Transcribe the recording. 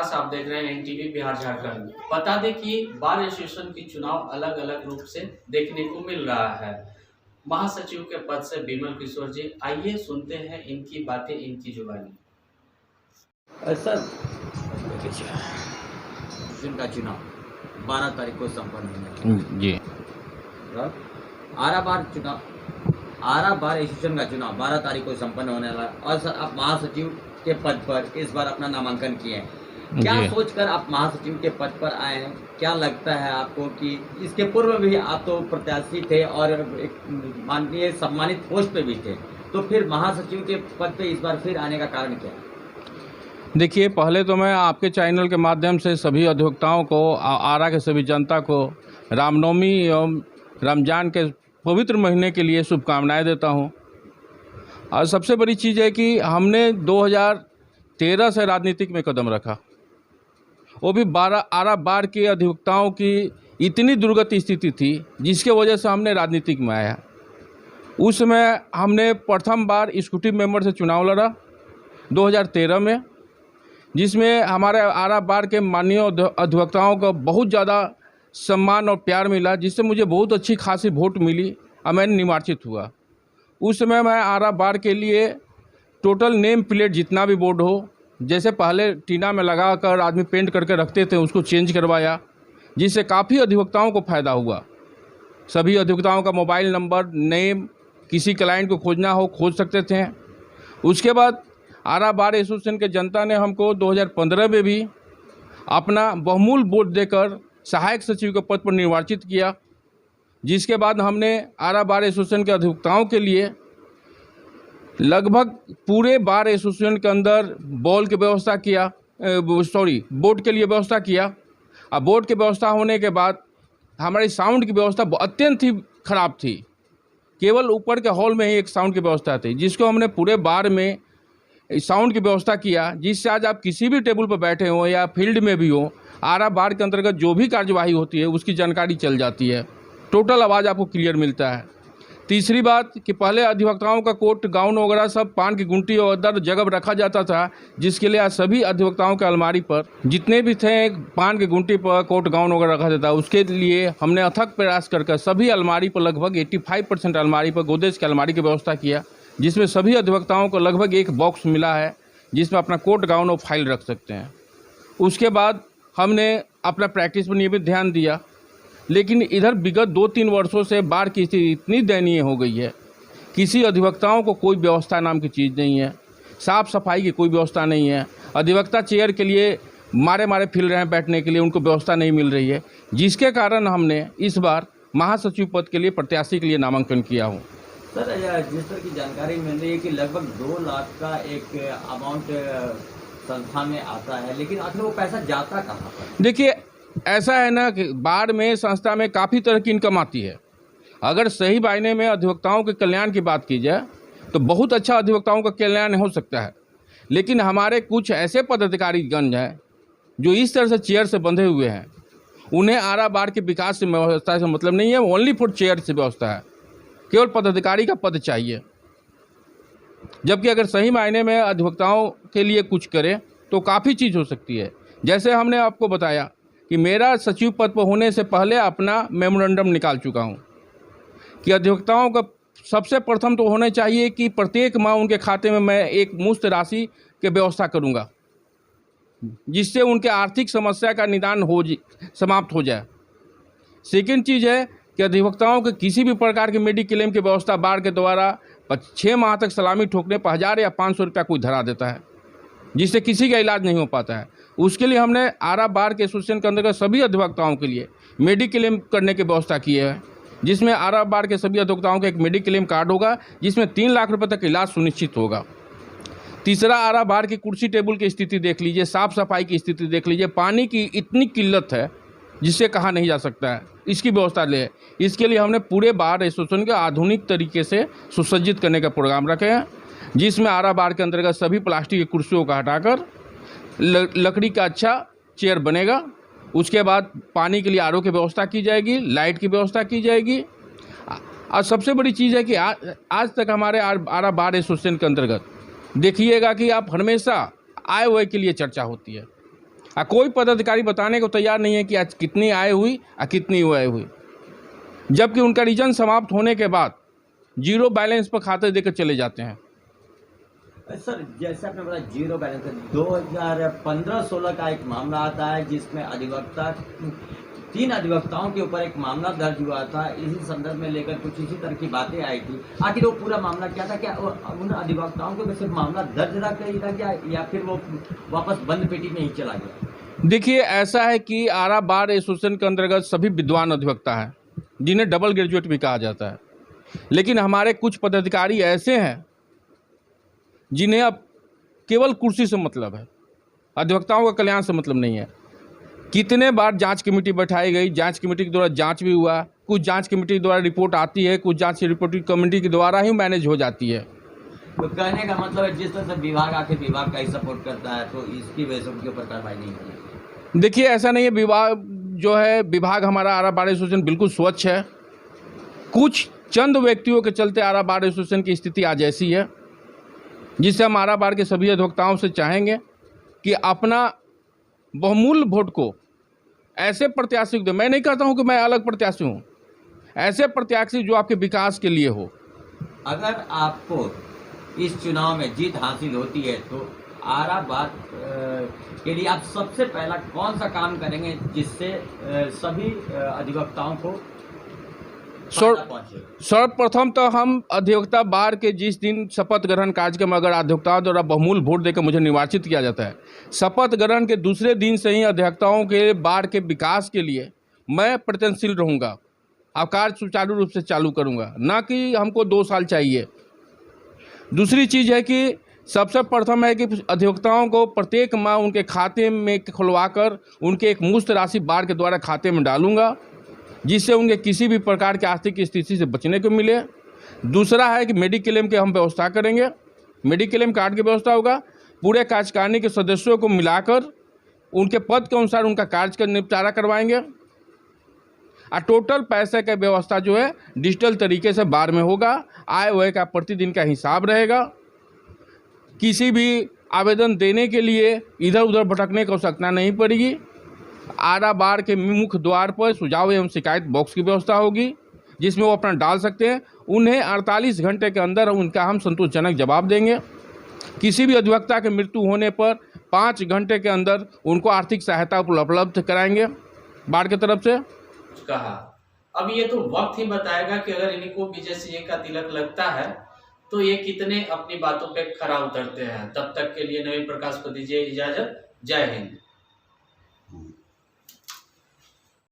प्रकाश, आप देख रहे हैं एनटीवी बिहार झारखंड। बता दें कि बार एसोसिएशन की चुनाव अलग अलग रूप से देखने को मिल रहा है। महासचिव के पद से बिमल किशोर जी, आइए सुनते हैं इनकी बातें, इनकी जुबानी। सर, का चुनाव 12 तारीख को संपन्न होने जी। आरा बार एसोसिएशन का चुनाव 12 तारीख को संपन्न होने वाला है और सर आप महासचिव के पद पर इस बार अपना नामांकन किए हैं। क्या सोचकर आप महासचिव के पद पर आए हैं? क्या लगता है आपको कि इसके पूर्व भी आप तो प्रत्याशी थे और एक माननीय सम्मानित पोस्ट पे भी थे, तो फिर महासचिव के पद पे इस बार फिर आने का कारण क्या है? देखिए, पहले तो मैं आपके चैनल के माध्यम से सभी अधिवक्ताओं को, आरा के सभी जनता को रामनवमी एवं रमजान के पवित्र महीने के लिए शुभकामनाएं देता हूं। और सबसे बड़ी चीज़ है कि हमने 2013 से राजनीतिक में कदम रखा, वो भी आरा बार के अधिवक्ताओं की इतनी दुर्गत स्थिति थी जिसके वजह से हमने राजनीतिक में आया। उस समय हमने प्रथम बार एक्जीक्यूटिव मेंबर से चुनाव लड़ा 2013 में, जिसमें हमारे आरा बार के माननीय अधिवक्ताओं का बहुत ज़्यादा सम्मान और प्यार मिला, जिससे मुझे बहुत अच्छी खासी वोट मिली और मैं निर्वाचित हुआ। उस समय मैं आरा बार के लिए टोटल नेम प्लेट जितना भी बोर्ड हो, जैसे पहले टीना में लगा कर आदमी पेंट करके रखते थे, उसको चेंज करवाया, जिससे काफ़ी अधिवक्ताओं को फ़ायदा हुआ। सभी अधिवक्ताओं का मोबाइल नंबर, नेम, किसी क्लाइंट को खोजना हो खोज सकते थे। उसके बाद आरा बार एसोसिएशन के जनता ने हमको 2015 में भी अपना बहुमूल्य वोट देकर सहायक सचिव के पद पर निर्वाचित किया, जिसके बाद हमने आरा बार एसोसिएशन के अधिवक्ताओं के लिए लगभग पूरे बार एसोसिएशन के अंदर बॉल की व्यवस्था किया, बोर्ड के लिए व्यवस्था किया। अब बोर्ड की व्यवस्था होने के बाद हमारी साउंड की व्यवस्था अत्यंत ही खराब थी। केवल ऊपर के हॉल में ही एक साउंड की व्यवस्था थी, जिसको हमने पूरे बार में साउंड की व्यवस्था किया, जिससे आज आप किसी भी टेबल पर बैठे हो या फील्ड में भी हो, आरा बार के अंतर्गत जो भी कार्यवाही होती है उसकी जानकारी चल जाती है। टोटल आवाज़ आपको क्लियर मिलता है। तीसरी बात कि पहले अधिवक्ताओं का कोट गाउन वगैरह सब पान की गुंटी और अदर जगह रखा जाता था, जिसके लिए आज सभी अधिवक्ताओं के अलमारी पर जितने भी थे पान की गुंटी पर कोट गाउन वगैरह रखा जाता है, उसके लिए हमने अथक प्रयास कर सभी अलमारी पर लगभग 85% अलमारी पर गोदरेज की अलमारी की व्यवस्था किया, जिसमें सभी अधिवक्ताओं को लगभग एक बॉक्स मिला है जिसमें अपना कोट गाउन और फाइल रख सकते हैं। उसके बाद हमने अपना प्रैक्टिस पर नियमित ध्यान दिया, लेकिन इधर विगत 2-3 वर्षों से बार की स्थिति इतनी दयनीय हो गई है, किसी अधिवक्ताओं को कोई व्यवस्था नाम की चीज़ नहीं है, साफ़ सफाई की कोई व्यवस्था नहीं है। अधिवक्ता चेयर के लिए मारे फिर रहे हैं बैठने के लिए, उनको व्यवस्था नहीं मिल रही है, जिसके कारण हमने इस बार महासचिव पद के लिए प्रत्याशी के लिए नामांकन किया हूँ। सर, जिस तरह की जानकारी मिल रही है कि लगभग 2 लाख का एक अमाउंट संस्था में आता है, लेकिन आखिर वो पैसा जाता कहाँ पर? देखिए, ऐसा है ना कि बार में संस्था में काफ़ी तरह की इनकम आती है। अगर सही मायने में अधिवक्ताओं के कल्याण की बात की जाए तो बहुत अच्छा अधिवक्ताओं का कल्याण हो सकता है, लेकिन हमारे कुछ ऐसे पदाधिकारीगण हैं जो इस तरह से चेयर से बंधे हुए हैं, उन्हें आरा बार के विकास से व्यवस्था से मतलब नहीं है, ओनली फॉर चेयर से व्यवस्था है, केवल पदाधिकारी का पद चाहिए। जबकि अगर सही मायने में अधिवक्ताओं के लिए कुछ करें तो काफ़ी चीज़ हो सकती है। जैसे हमने आपको बताया कि मेरा सचिव पद पर होने से पहले अपना मेमोरेंडम निकाल चुका हूं कि अधिवक्ताओं का सबसे प्रथम तो होना चाहिए कि प्रत्येक माह उनके खाते में मैं एक मुफ्त राशि की व्यवस्था करूंगा, जिससे उनके आर्थिक समस्या का निदान समाप्त हो जाए। सेकेंड चीज़ है कि अधिवक्ताओं के किसी भी प्रकार के मेडिक्लेम की व्यवस्था बार के द्वारा 6 माह तक सलामी ठोकने पर 1000 या 500 रुपया कोई धरा देता है, जिससे किसी का इलाज नहीं हो पाता है। उसके लिए हमने आरा बार के एसोसिएशन के अंतर्गत सभी अधिवक्ताओं के लिए मेडिक्लेम करने की व्यवस्था की है, जिसमें आरा बार के सभी अधिवक्ताओं का एक मेडिक्लेम कार्ड होगा, जिसमें 3 लाख रुपये तक इलाज सुनिश्चित होगा। तीसरा, आरा बार की कुर्सी टेबल की स्थिति देख लीजिए, साफ़ सफाई की स्थिति देख लीजिए, पानी की इतनी किल्लत है जिससे कहा नहीं जा सकता है, इसकी व्यवस्था ले। इसके लिए हमने पूरे बार एसोसिएशन के आधुनिक तरीके से सुसज्जित करने का प्रोग्राम रखे हैं, जिसमें आरा बार के अंतर्गत सभी प्लास्टिक की कुर्सियों को हटाकर लकड़ी का अच्छा चेयर बनेगा। उसके बाद पानी के लिए आरओ की व्यवस्था की जाएगी, लाइट की व्यवस्था की जाएगी। और सबसे बड़ी चीज़ है कि आज तक हमारे आरा बार एसोसिएशन के अंतर्गत देखिएगा कि आप हमेशा आय व्यय के लिए चर्चा होती है। कोई पदाधिकारी बताने को तैयार नहीं है कि आज कितनी आय हुई और कितनी व्यय हुई, जबकि उनका रीजन समाप्त होने के बाद जीरो बैलेंस पर खाते देकर चले जाते हैं। सर जैसे आपने बोला जीरो बैलेंस है, 2015-16 का एक मामला आता है जिसमें अधिवक्ता 3 अधिवक्ताओं के ऊपर एक मामला दर्ज हुआ था, इसी संदर्भ में लेकर कुछ इसी तरह की बातें आई थी। आखिर वो पूरा मामला क्या था? क्या उन अधिवक्ताओं के सिर्फ मामला दर्ज रखा क्या, या फिर वो वापस बंद पेटी में ही चला गया? देखिए, ऐसा है कि आरा बार एसोसिएशन के अंतर्गत सभी विद्वान अधिवक्ता हैं जिन्हें डबल ग्रेजुएट भी कहा जाता है, लेकिन हमारे कुछ पदाधिकारी ऐसे हैं जिन्हें अब केवल कुर्सी से मतलब है, अधिवक्ताओं का कल्याण से मतलब नहीं है। कितने बार जांच कमेटी बैठाई गई, जांच कमेटी के द्वारा जांच भी हुआ, कुछ जांच कमेटी के द्वारा रिपोर्ट आती है, कुछ जांच रिपोर्ट कमेटी के द्वारा ही मैनेज हो जाती है। तो कहने का मतलब है जिस तरह से विभाग आखिर विभाग का ही सपोर्ट करता है, तो इसकी वजह से उनके ऊपर कार्रवाई नहीं होगी। देखिए, ऐसा नहीं है, विभाग जो है, विभाग हमारा आरा बार एसोसिएशन बिल्कुल स्वच्छ है। कुछ चंद व्यक्तियों के चलते आरा बार एसोसिएशन की स्थिति आज ऐसी है, जिससे हम आरा बार के सभी अधिवक्ताओं से चाहेंगे कि अपना बहुमूल्य वोट को ऐसे प्रत्याशी को दें। मैं नहीं कहता हूं कि मैं अलग प्रत्याशी हूं, ऐसे प्रत्याशी जो आपके विकास के लिए हो। अगर आपको इस चुनाव में जीत हासिल होती है तो आरा बार के लिए आप सबसे पहला कौन सा काम करेंगे जिससे सभी अधिवक्ताओं को सर्वप्रथम तो हम अधिवक्ता बार के जिस दिन शपथ ग्रहण कार्यक्रम अगर अधिवक्ताओं द्वारा बहुमूल्य वोट देकर मुझे निर्वाचित किया जाता है, शपथ ग्रहण के दूसरे दिन से ही अधिवक्ताओं के बार के विकास के लिए मैं प्रयत्नशील रहूँगा, कार्य सुचारू रूप से चालू करूँगा, ना कि हमको 2 साल चाहिए। दूसरी चीज़ है कि सबसे प्रथम है कि अधिवक्ताओं को प्रत्येक माह उनके खाते में खुलवाकर उनके एक मुश्त राशि बार के द्वारा खाते में डालूंगा, जिससे उनके किसी भी प्रकार की आर्थिक स्थिति से बचने को मिले। दूसरा है कि मेडिक्लेम की हम व्यवस्था करेंगे, मेडिक्लेम कार्ड की व्यवस्था होगा, पूरे कार्यकारिणी के सदस्यों को मिलाकर उनके पद के अनुसार उनका कार्य का निपटारा करवाएंगे, और टोटल पैसे का व्यवस्था जो है डिजिटल तरीके से बार में होगा। आय व्यय का प्रतिदिन का हिसाब रहेगा, किसी भी आवेदन देने के लिए इधर उधर भटकने की आवश्यकता नहीं पड़ेगी। आरा बार के मुख्य द्वार पर सुझाव एवं शिकायत बॉक्स की व्यवस्था होगी, जिसमें वो अपना डाल सकते हैं। उन्हें 48 घंटे के अंदर उनका हम संतोषजनक जवाब देंगे। किसी भी अधिवक्ता की मृत्यु होने पर 5 घंटे के अंदर उनको आर्थिक सहायता उपलब्ध कराएंगे बार की तरफ से। कहा अब ये तो वक्त ही बताएगा कि अगर इनको विजय सिंह का तिलक लगता है तो ये कितने अपनी बातों पे खरा उतरते हैं। तब तक के लिए नवीन प्रकाश को दीजिए इजाजत। जय हिंद।